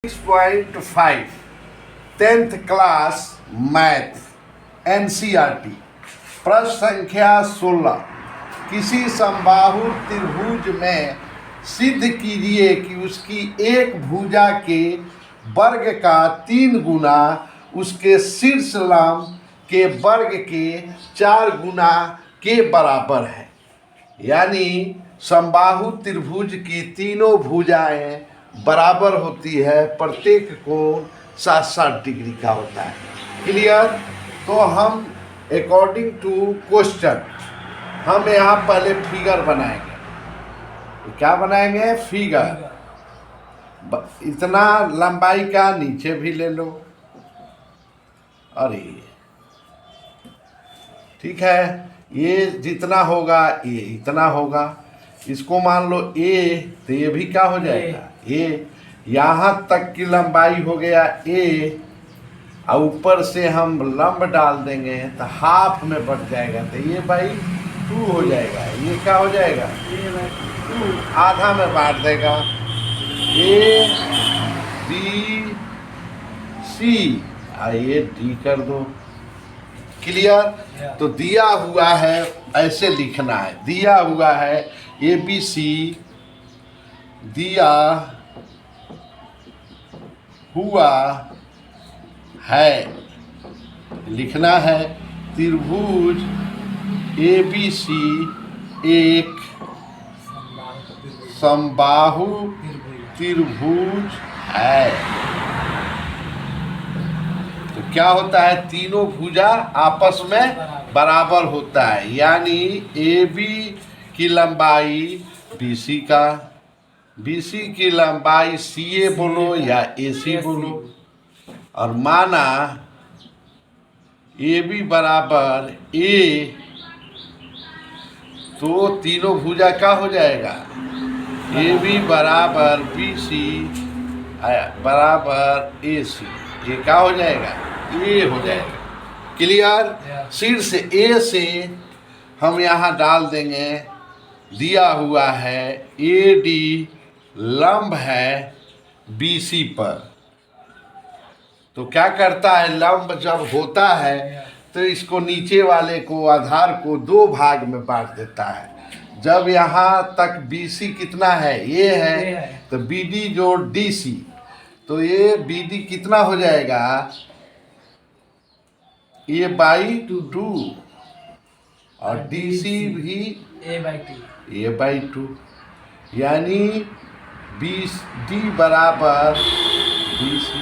6.5 10th class math NCERT प्रश्न संख्या 16। किसी समबाहु त्रिभुज में सिद्ध कीजिए कि उसकी एक भुजा के वर्ग का 3 गुना उसके शीर्ष लंब के वर्ग के 4 गुना के बराबर है। यानी समबाहु त्रिभुज की तीनों भुजाएं बराबर होती है, प्रत्येक कोण 60 डिग्री का होता है। क्लियर? तो हम अकॉर्डिंग टू क्वेश्चन हम यहाँ पहले फिगर बनाएंगे। क्या बनाएंगे? फिगर। इतना लंबाई का नीचे भी ले लो। अरे ठीक है, ये जितना होगा ये इतना होगा। इसको मान लो ए, तो ये भी क्या हो जाएगा? ए। यहाँ तक की लंबाई हो गया ए, और ऊपर से हम लंब डाल देंगे तो हाफ में बढ़ जाएगा, तो ये बाई 2 हो जाएगा। ये क्या हो जाएगा? आधा में बांट देगा। ए बी सी, ये डी कर दो। क्लियर? तो दिया हुआ है, ऐसे लिखना है। दिया हुआ है ए बी सी, दिया हुआ है, लिखना है त्रिभुज ए बी सी एक समबाहु त्रिभुज है। तो क्या होता है? तीनों भुजा आपस में बराबर होता है। यानी ए बी की लंबाई बी सी का, बी सी की लंबाई सी ए बोलो या ए सी बोलो, और माना ए बी बराबर ए, तो तीनों भुजा क्या हो जाएगा? ए बी बराबर बी सी बराबर ए सी, ये क्या हो जाएगा? ए हो जाएगा। क्लियर? शीर्ष ए से हम यहाँ डाल देंगे, दिया हुआ है ए डी लंब है बी सी पर। तो क्या करता है? लंब जब होता है तो इसको नीचे वाले को, आधार को 2 भाग में बांट देता है। जब यहाँ तक बी सी कितना है? ये है, तो बी डी जोड़ डी सी, तो ये बी डी कितना हो जाएगा? ए बाई 2, और डी सी भी ए बाई 2, यानी डी बराबर बी सी।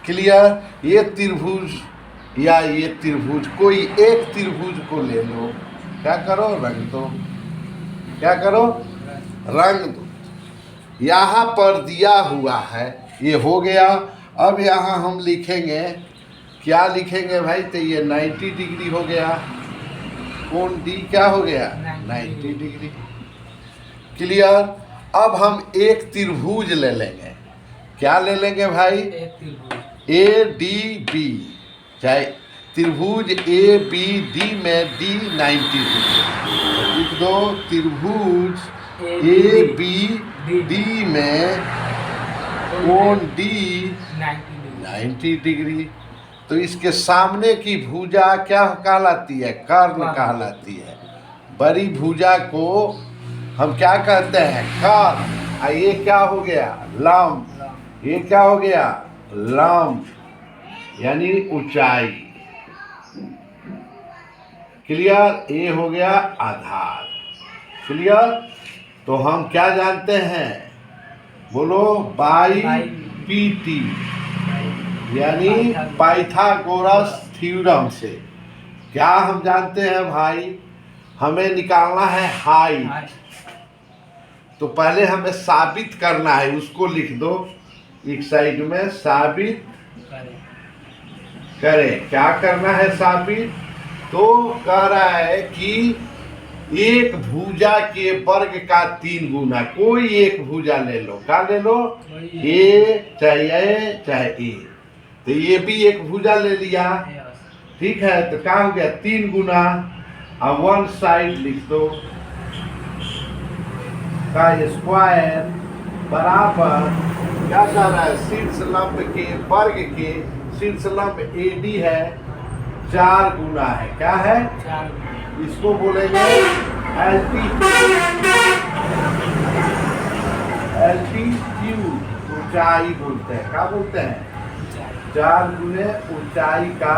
क्लियर? ये त्रिभुज या ये त्रिभुज, कोई एक त्रिभुज को ले लो, क्या करो? रंग दो। क्या करो? रंग दो। यहाँ पर दिया हुआ है, ये हो गया। अब यहाँ हम लिखेंगे, क्या लिखेंगे भाई? तो ये 90 डिग्री हो गया। कोण डी क्या हो गया? 90 डिग्री। क्लियर? अब हम एक त्रिभुज ले लेंगे। क्या ले लेंगे भाई? ए डी बी, चाहे त्रिभुज ए बी डी में डी 90 डिग्री। लिख दो त्रिभुज ए बी डी में कोण डी 90 डिग्री। तो इसके सामने की भुजा क्या कहलाती है? कर्ण कहलाती है। बड़ी भुजा को हम क्या कहते हैं? कर्ण। ये क्या हो गया? लंब। ये क्या हो गया? लंब, यानी ऊंचाई। क्लियर? ये हो गया आधार। क्लियर? तो हम क्या जानते हैं? बोलो, बाई पी टी, यानी पाइथागोरस थ्योरम से क्या हम जानते हैं भाई? हमें निकालना है हाइट। तो पहले हमें साबित करना है, उसको लिख दो एक साइड में, साबित करें। क्या करना है साबित? तो कह रहा है कि एक भुजा के वर्ग का 3 गुना, कोई एक भुजा ले लो। क्या ले लो? ए चाहे ए, तो ये भी एक भुजा ले लिया। ठीक है, तो क्या हो गया? 3 गुना, और 1 साइड लिख दो का स्क्वायर बराबर क्या कह रहा है? शीर्ष लंब के वर्ग के शीर्ष लंब AD है 4 गुना है। क्या है? इसको बोलेंगे एल्टीट्यूड, ऊंचाई बोलते हैं। क्या बोलते हैं? 4 गुने ऊंचाई का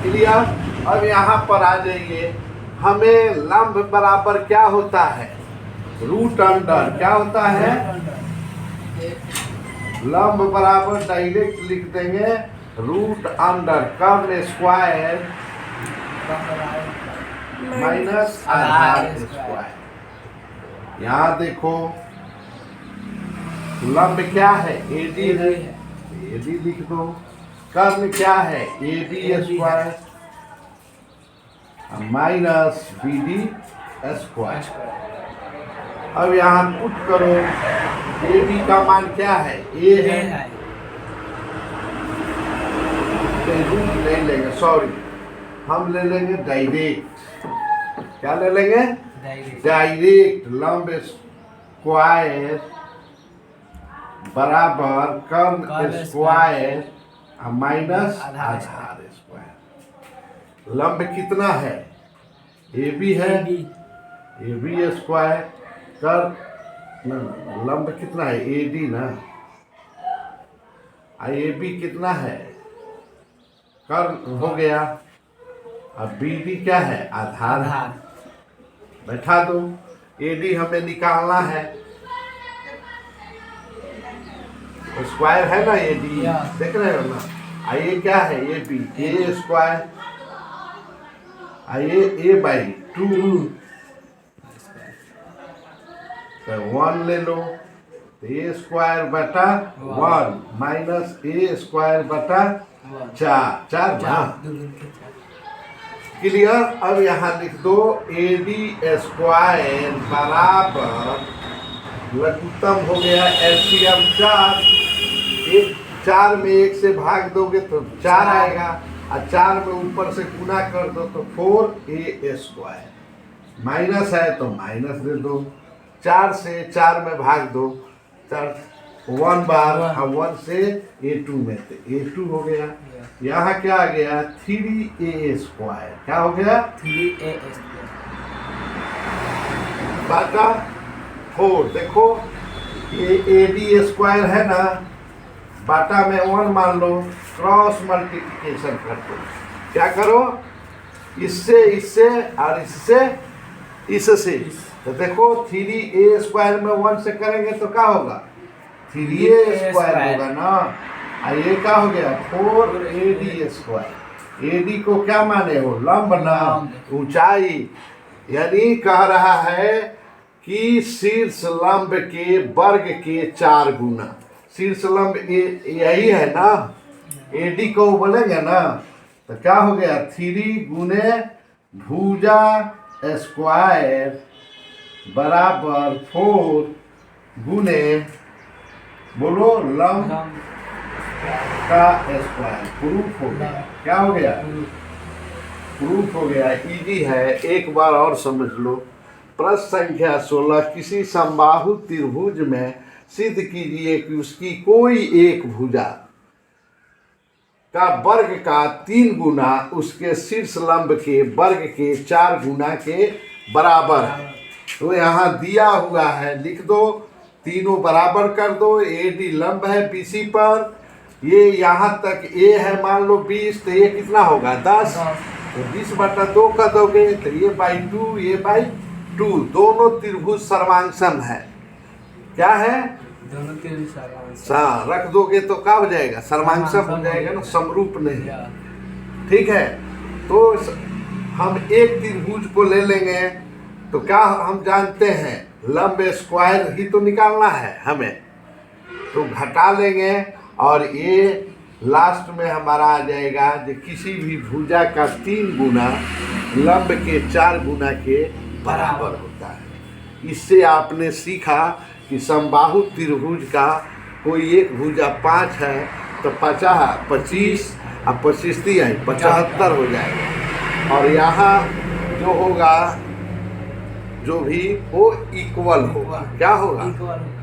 क्लियर। अब यहाँ पर आ जाइए, हमें लंब बराबर क्या होता है? Root under. क्या होता है? लंब बराबर डायरेक्ट लिख देंगे रूट अंडर कर्ण स्क्वायर माइनस आधार स्क्वायर। यहाँ देखो लंब क्या है? AD है, AD लिख दो। कर्ण क्या है? AB square minus BD square. अब यहाँ पुट करो, AB का मान क्या है? A है, रूट ले लेंगे, सॉरी हम ले लेंगे डायरेक्ट। क्या ले लेंगे? डायरेक्ट लंब स्क्वायर बराबर कर्ण स्क्वायर माइनस आधार स्क्वायर। लंब कितना है? AB है, AB स्क्वायर कर्ण लंब कितना है? AD ना, AB कितना है? कर्ण हो गया। अब BD क्या है? आधार। बैठा दो। AD हमें निकालना है, स्क्वायर है ना AD, देख रहे हो ना। ये क्या है? AB A square, A by 2 तो 1 ले लो, A स्क्वायर बटा 1 माइनस A स्क्वायर बटा 4 क्लियर। अब यहाँ लिख दो AD स्क्वायर बराबर लघुत्तम हो गया LCM 4। 4 में 1 से भाग दोगे तो 4 आएगा, और 4 में ऊपर से गुना कर दो तो 4A स्क्वायर। माइनस है तो माइनस दे दो, 4 से 4 में भाग दो, 1 बार, और 1 से A2 में तो A2 हो गया। यहाँ क्या आ गया? 3A square. क्या हो गया? 3A स्क्वायर बटा 4। देखो ये AD स्क्वायर है ना, बाटा में 1 मान लो, क्रॉस मल्टीप्लिकेशन कर दो। क्या करो? इससे इससे और इससे तो देखो 3A स्क्वायर में 1 से करेंगे तो क्या होगा? 3A स्क्वायर होगा ना। ये क्या हो गया? 4AD square. AD को क्या माने हो? लंब ना, ऊंचाई। यानी कह रहा है कि शीर्ष लंब के वर्ग के 4 गुना। शीर्ष लंब यही है ना, AD को बोलेंगे ना, तो क्या हो गया? 3 गुने भुजा स्क्वायर बराबर 4 गुने बोलो लंब का स्क्वायर। प्रूफ हो गया। क्या हो गया? प्रूफ हो गया। इजी है, एक बार और समझ लो। प्रश्न संख्या 16, किसी समबाहु त्रिभुज में सिद्ध कीजिए कि उसकी कोई एक भुजा का वर्ग का 3 गुना उसके शीर्ष लंब के वर्ग के 4 गुना के बराबर है। तो यहाँ दिया हुआ है, लिख दो, तीनों बराबर कर दो। AD लंब है BC पर, ये यहाँ तक A है मान लो 20, तो ये कितना होगा? 10। तो 20/2 कर दोगे तो ये बाई 2, ये बाई 2। दोनों त्रिभुज सर्वांगसम है। क्या है? दोनों त्रिभुज सर्वांगसम। रख दोगे तो क्या हो जाएगा? सर्वांगसम हो जाएगा ना, समरूप नहीं। ठीक है, तो हम एक त्रिभुज को ले लेंगे तो क्या हम जानते हैं? लंब स्क्वायर ही तो निकालना है हमें, तो घटा लेंगे और ये लास्ट में हमारा आ जाएगा जो किसी भी भुजा का 3 गुना लंब के 4 गुना के बराबर होता है। इससे आपने सीखा कि समबाहु त्रिभुज का कोई एक भुजा 5 है तो 50, 25 और 25 75 हो जाएगा। और यहाँ जो होगा जो भी हो इक्वल हो, क्या होगा? इक्वल